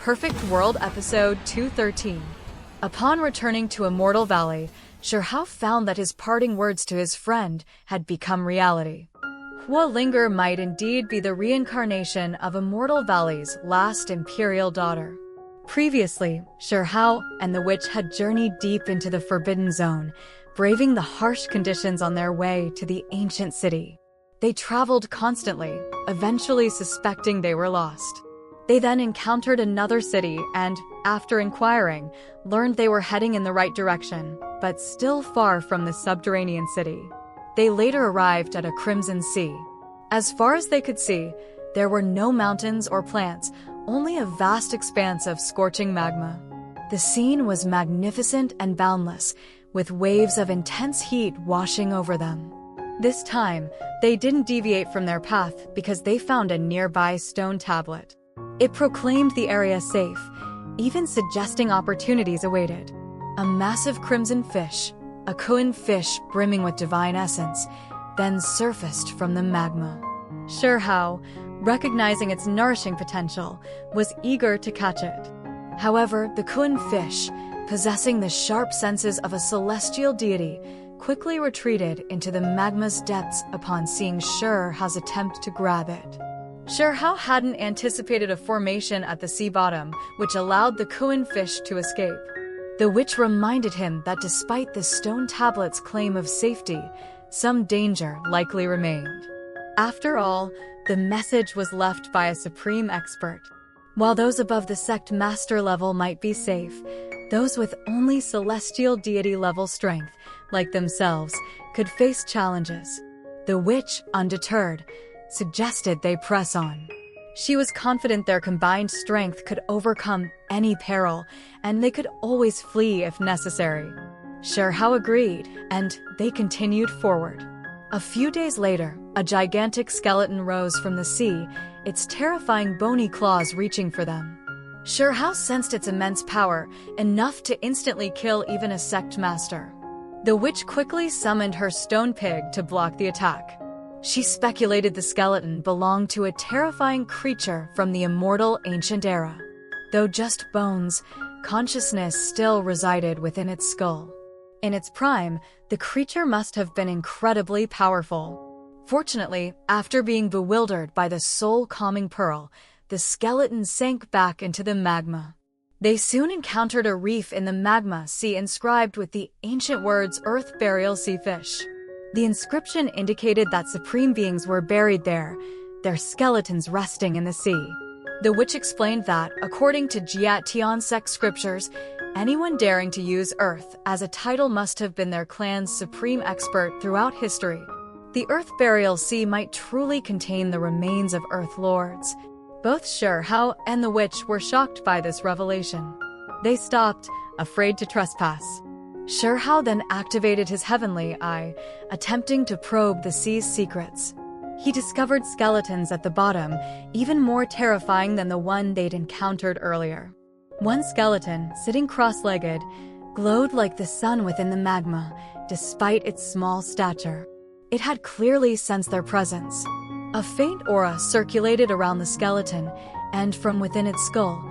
Perfect World Episode 213. Upon returning to Immortal Valley, Shi Hao found that his parting words to his friend had become reality. Linger might indeed be the reincarnation of Immortal Valley's last Imperial daughter. Previously, Shi Hao and the witch had journeyed deep into the Forbidden Zone, braving the harsh conditions on their way to the ancient city. They traveled constantly, eventually suspecting they were lost. They then encountered another city and, after inquiring, learned they were heading in the right direction, but still far from the subterranean city. They later arrived at a Crimson Sea. As far as they could see, there were no mountains or plants, only a vast expanse of scorching magma. The scene was magnificent and boundless, with waves of intense heat washing over them. This time, they didn't deviate from their path because they found a nearby stone tablet. It proclaimed the area safe, even suggesting opportunities awaited. A massive crimson fish, a Kuan fish brimming with divine essence, then surfaced from the magma. Shi Hao, recognizing its nourishing potential, was eager to catch it. However, the Kuan fish, possessing the sharp senses of a celestial deity, quickly retreated into the magma's depths upon seeing Shi Hao's attempt to grab it. Shi Hao hadn't anticipated a formation at the sea bottom, which allowed the Kuan fish to escape. The witch reminded him that despite the stone tablet's claim of safety, some danger likely remained. After all, the message was left by a supreme expert. While those above the sect master level might be safe, those with only celestial deity level strength, like themselves, could face challenges. The witch, undeterred, suggested they press on. She was confident their combined strength could overcome any peril, and they could always flee if necessary. Shi Hao agreed, and they continued forward. A few days later, a gigantic skeleton rose from the sea, its terrifying bony claws reaching for them. Shi Hao sensed its immense power, enough to instantly kill even a sect master. The witch quickly summoned her stone pig to block the attack. She speculated the skeleton belonged to a terrifying creature from the immortal ancient era. Though just bones, consciousness still resided within its skull. In its prime, the creature must have been incredibly powerful. Fortunately, after being bewildered by the soul-calming pearl, the skeleton sank back into the magma. They soon encountered a reef in the Magma Sea inscribed with the ancient words Earth Burial Sea Fish. The inscription indicated that supreme beings were buried there, their skeletons resting in the sea. The witch explained that, according to Jiat Tian sect scriptures, anyone daring to use Earth as a title must have been their clan's supreme expert throughout history. The Earth Burial Sea might truly contain the remains of Earth Lords. Both Shi Hao and the witch were shocked by this revelation. They stopped, afraid to trespass. Shi Hao then activated his heavenly eye, attempting to probe the sea's secrets. He discovered skeletons at the bottom, even more terrifying than the one they'd encountered earlier. One skeleton, sitting cross-legged, glowed like the sun within the magma, despite its small stature. It had clearly sensed their presence. A faint aura circulated around the skeleton, and from within its skull,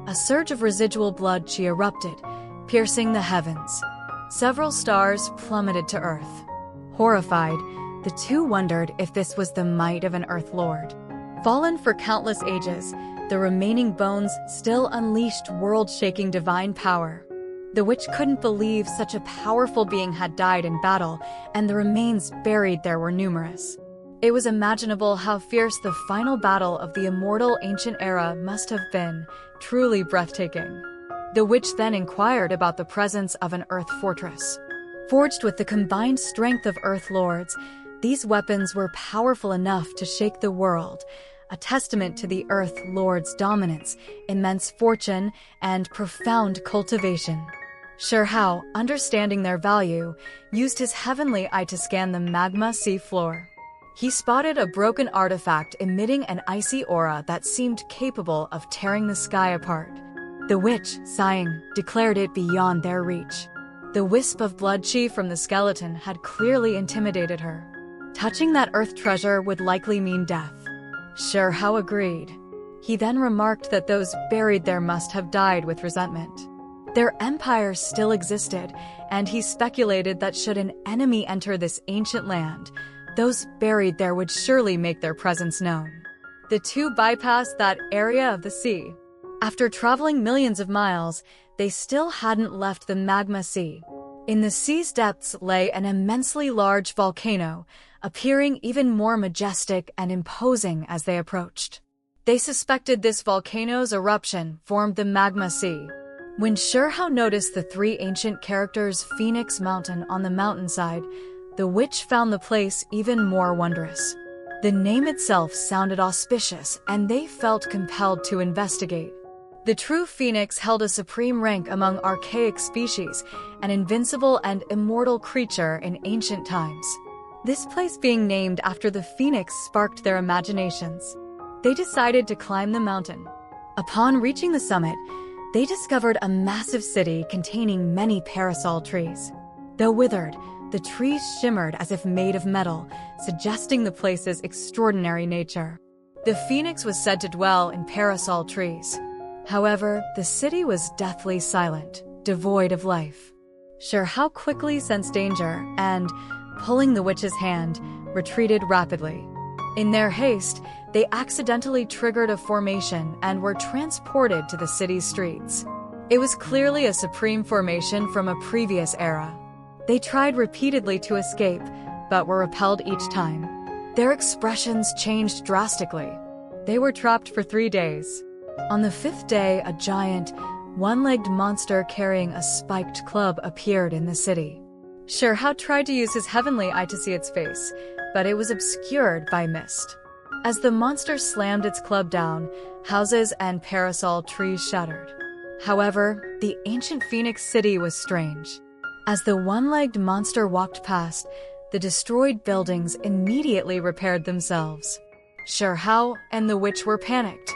a surge of residual blood chi erupted, piercing the heavens. Several stars plummeted to Earth. Horrified, the two wondered if this was the might of an Earth Lord. Fallen for countless ages, the remaining bones still unleashed world-shaking divine power. The witch couldn't believe such a powerful being had died in battle, and the remains buried there were numerous. It was imaginable how fierce the final battle of the immortal ancient era must have been, truly breathtaking. The witch then inquired about the presence of an Earth fortress. Forged with the combined strength of Earth Lords, these weapons were powerful enough to shake the world, a testament to the Earth Lord's dominance, immense fortune, and profound cultivation. Shi Hao, understanding their value, used his heavenly eye to scan the Magma Sea floor. He spotted a broken artifact emitting an icy aura that seemed capable of tearing the sky apart. The witch, sighing, declared it beyond their reach. The wisp of blood chi from the skeleton had clearly intimidated her. Touching that Earth treasure would likely mean death. Shi Hao agreed. He then remarked that those buried there must have died with resentment. Their empire still existed, and he speculated that should an enemy enter this ancient land, those buried there would surely make their presence known. The two bypassed that area of the sea. After traveling millions of miles, they still hadn't left the Magma Sea. In the sea's depths lay an immensely large volcano, appearing even more majestic and imposing as they approached. They suspected this volcano's eruption formed the Magma Sea. When Shi Hao noticed the three ancient characters' Phoenix Mountain on the mountainside, the witch found the place even more wondrous. The name itself sounded auspicious, and they felt compelled to investigate. The true phoenix held a supreme rank among archaic species, an invincible and immortal creature in ancient times. This place being named after the phoenix sparked their imaginations. They decided to climb the mountain. Upon reaching the summit, they discovered a massive city containing many parasol trees. Though withered, the trees shimmered as if made of metal, suggesting the place's extraordinary nature. The phoenix was said to dwell in parasol trees. However, the city was deathly silent, devoid of life. Shi Hao quickly sensed danger and, pulling the witch's hand, retreated rapidly. In their haste, they accidentally triggered a formation and were transported to the city's streets. It was clearly a supreme formation from a previous era. They tried repeatedly to escape, but were repelled each time. Their expressions changed drastically. They were trapped for 3 days. On the 5th day, a giant, one-legged monster carrying a spiked club appeared in the city. Shi Hao tried to use his heavenly eye to see its face, but it was obscured by mist. As the monster slammed its club down, houses and parasol trees shattered. However, the ancient Phoenix City was strange. As the one-legged monster walked past, the destroyed buildings immediately repaired themselves. Shi Hao and the witch were panicked.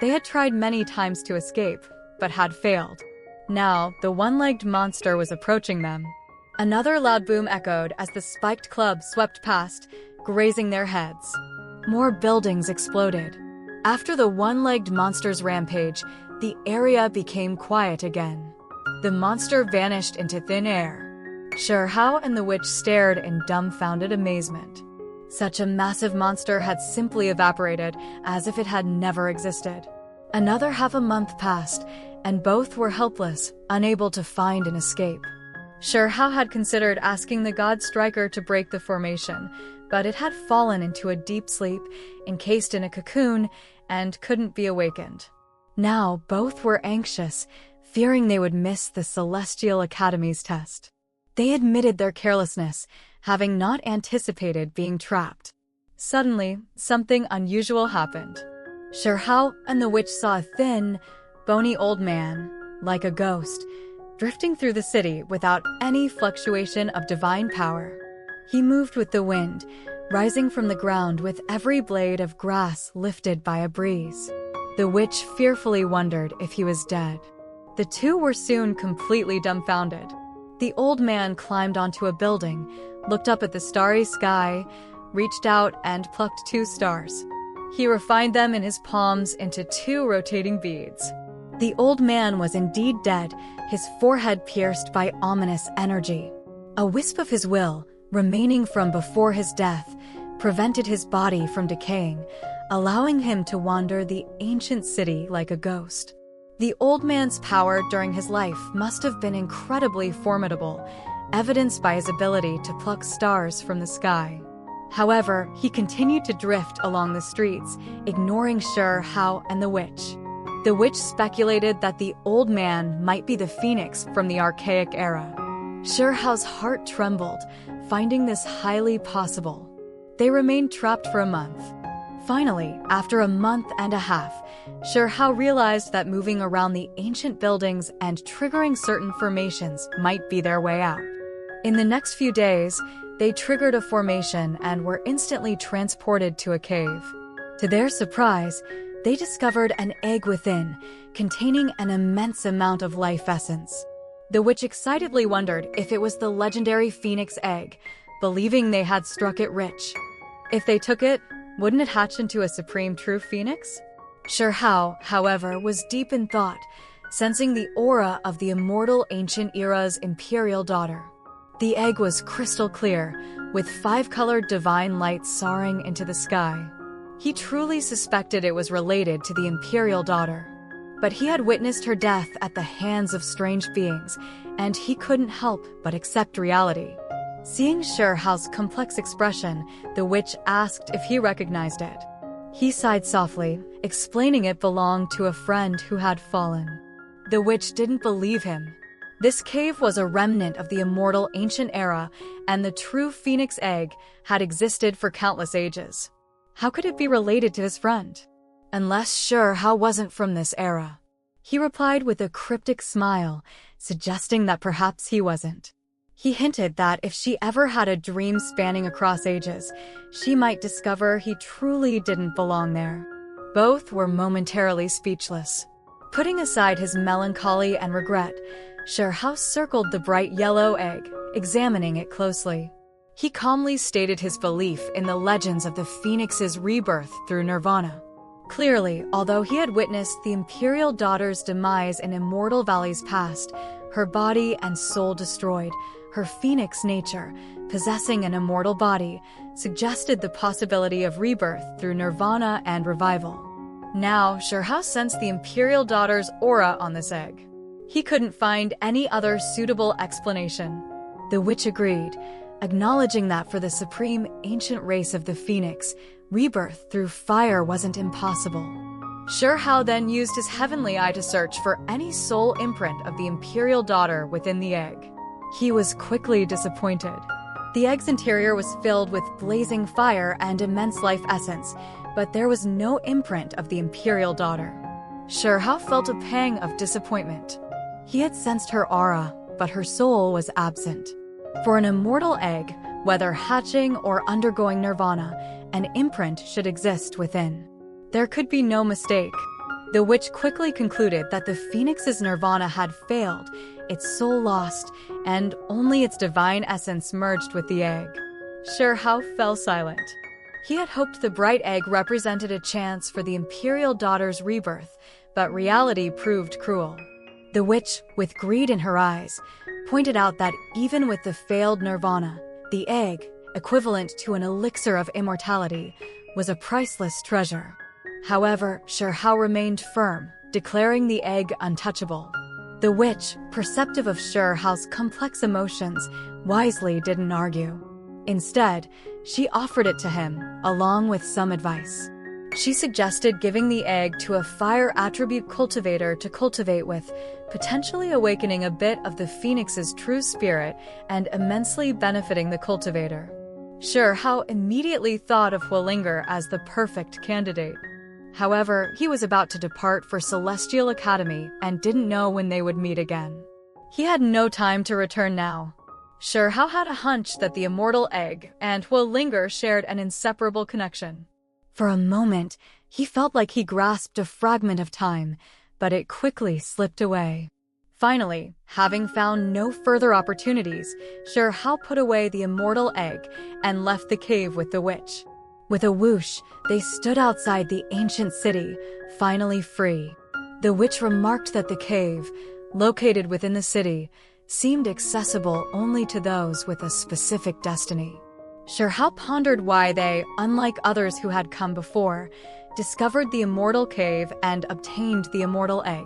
They had tried many times to escape, but had failed. Now, the one-legged monster was approaching them. Another loud boom echoed as the spiked club swept past, grazing their heads. More buildings exploded. After the one-legged monster's rampage, the area became quiet again. The monster vanished into thin air. Shi Hao and the witch stared in dumbfounded amazement. Such a massive monster had simply evaporated, as if it had never existed. Another half a month passed, and both were helpless, unable to find an escape. Shi Hao had considered asking the god striker to break the formation, but it had fallen into a deep sleep, encased in a cocoon, and couldn't be awakened. Now both were anxious, fearing they would miss the Celestial Academy's test. They admitted their carelessness, having not anticipated being trapped. Suddenly, something unusual happened. Shi Hao and the witch saw a thin, bony old man, like a ghost, drifting through the city without any fluctuation of divine power. He moved with the wind, rising from the ground with every blade of grass lifted by a breeze. The witch fearfully wondered if he was dead. The two were soon completely dumbfounded. The old man climbed onto a building, looked up at the starry sky, reached out and plucked 2 stars. He refined them in his palms into 2 rotating beads. The old man was indeed dead, his forehead pierced by ominous energy. A wisp of his will, remaining from before his death, prevented his body from decaying, allowing him to wander the ancient city like a ghost. The old man's power during his life must have been incredibly formidable, evidenced by his ability to pluck stars from the sky. However, he continued to drift along the streets, ignoring Shi Hao and the witch. The witch speculated that the old man might be the phoenix from the archaic era. Shi Hao's heart trembled, finding this highly possible. They remained trapped for a month. Finally, after a month and a half, Shi Hao realized that moving around the ancient buildings and triggering certain formations might be their way out. In the next few days, they triggered a formation and were instantly transported to a cave. To their surprise, they discovered an egg within, containing an immense amount of life essence. The witch excitedly wondered if it was the legendary phoenix egg, believing they had struck it rich. If they took it, wouldn't it hatch into a supreme true phoenix? Shi Hao, however, was deep in thought, sensing the aura of the immortal ancient era's Imperial daughter. The egg was crystal clear, with 5-colored divine light soaring into the sky. He truly suspected it was related to the Imperial daughter. But he had witnessed her death at the hands of strange beings, and he couldn't help but accept reality. Seeing Shi Hao's complex expression, the witch asked if he recognized it. He sighed softly, explaining it belonged to a friend who had fallen. The witch didn't believe him. This cave was a remnant of the immortal ancient era, and the true phoenix egg had existed for countless ages. How could it be related to his friend? Unless Shi Hao wasn't from this era. He replied with a cryptic smile, suggesting that perhaps he wasn't. He hinted that if she ever had a dream spanning across ages, she might discover he truly didn't belong there. Both were momentarily speechless. Putting aside his melancholy and regret, Shi Hao circled the bright yellow egg, examining it closely. He calmly stated his belief in the legends of the phoenix's rebirth through nirvana. Clearly, although he had witnessed the Imperial daughter's demise in immortal valleys past, her body and soul destroyed, her phoenix nature, possessing an immortal body, suggested the possibility of rebirth through nirvana and revival. Now, Shi Hao sensed the Imperial daughter's aura on this egg. He couldn't find any other suitable explanation. The witch agreed, acknowledging that for the supreme ancient race of the phoenix, rebirth through fire wasn't impossible. Shi Hao then used his heavenly eye to search for any soul imprint of the Imperial daughter within the egg. He was quickly disappointed. The egg's interior was filled with blazing fire and immense life essence, but there was no imprint of the Imperial daughter. Shi Hao felt a pang of disappointment. He had sensed her aura, but her soul was absent. For an immortal egg, whether hatching or undergoing nirvana, an imprint should exist within. There could be no mistake. The witch quickly concluded that the phoenix's nirvana had failed, its soul lost, and only its divine essence merged with the egg. Shi Hao fell silent. He had hoped the bright egg represented a chance for the Imperial daughter's rebirth, but reality proved cruel. The witch, with greed in her eyes, pointed out that even with the failed nirvana, the egg, equivalent to an elixir of immortality, was a priceless treasure. However, Shi Hao remained firm, declaring the egg untouchable. The witch, perceptive of Shi Hao's complex emotions, wisely didn't argue. Instead, she offered it to him, along with some advice. She suggested giving the egg to a fire attribute cultivator to cultivate with, potentially awakening a bit of the phoenix's true spirit and immensely benefiting the cultivator. Shi Hao immediately thought of Huolinger as the perfect candidate. However, he was about to depart for Celestial Academy and didn't know when they would meet again. He had no time to return now. Shi Hao had a hunch that the immortal egg and Huolinger shared an inseparable connection. For a moment, he felt like he grasped a fragment of time, but it quickly slipped away. Finally, having found no further opportunities, Shi Hao put away the immortal egg and left the cave with the witch. With a whoosh, they stood outside the ancient city, finally free. The witch remarked that the cave, located within the city, seemed accessible only to those with a specific destiny. Shi Hao pondered why they, unlike others who had come before, discovered the immortal cave and obtained the immortal egg.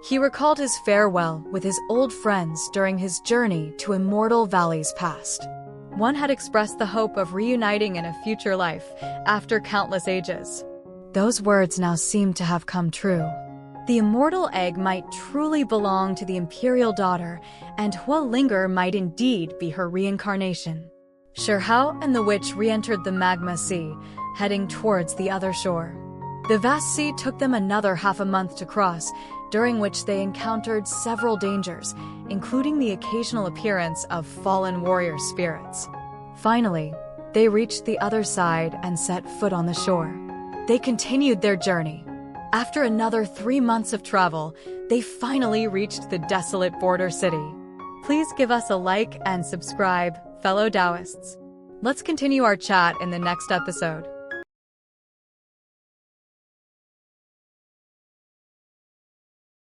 He recalled his farewell with his old friends during his journey to immortal valleys past. One had expressed the hope of reuniting in a future life after countless ages. Those words now seemed to have come true. The immortal egg might truly belong to the Imperial daughter, and Huolinger might indeed be her reincarnation. Shi Hao and the witch re-entered the Magma Sea, heading towards the other shore. The vast sea took them another half a month to cross, during which they encountered several dangers, including the occasional appearance of fallen warrior spirits. Finally, they reached the other side and set foot on the shore. They continued their journey. After another 3 months of travel, they finally reached the desolate border city. Please give us a like and subscribe, fellow Taoists. Let's continue our chat in the next episode.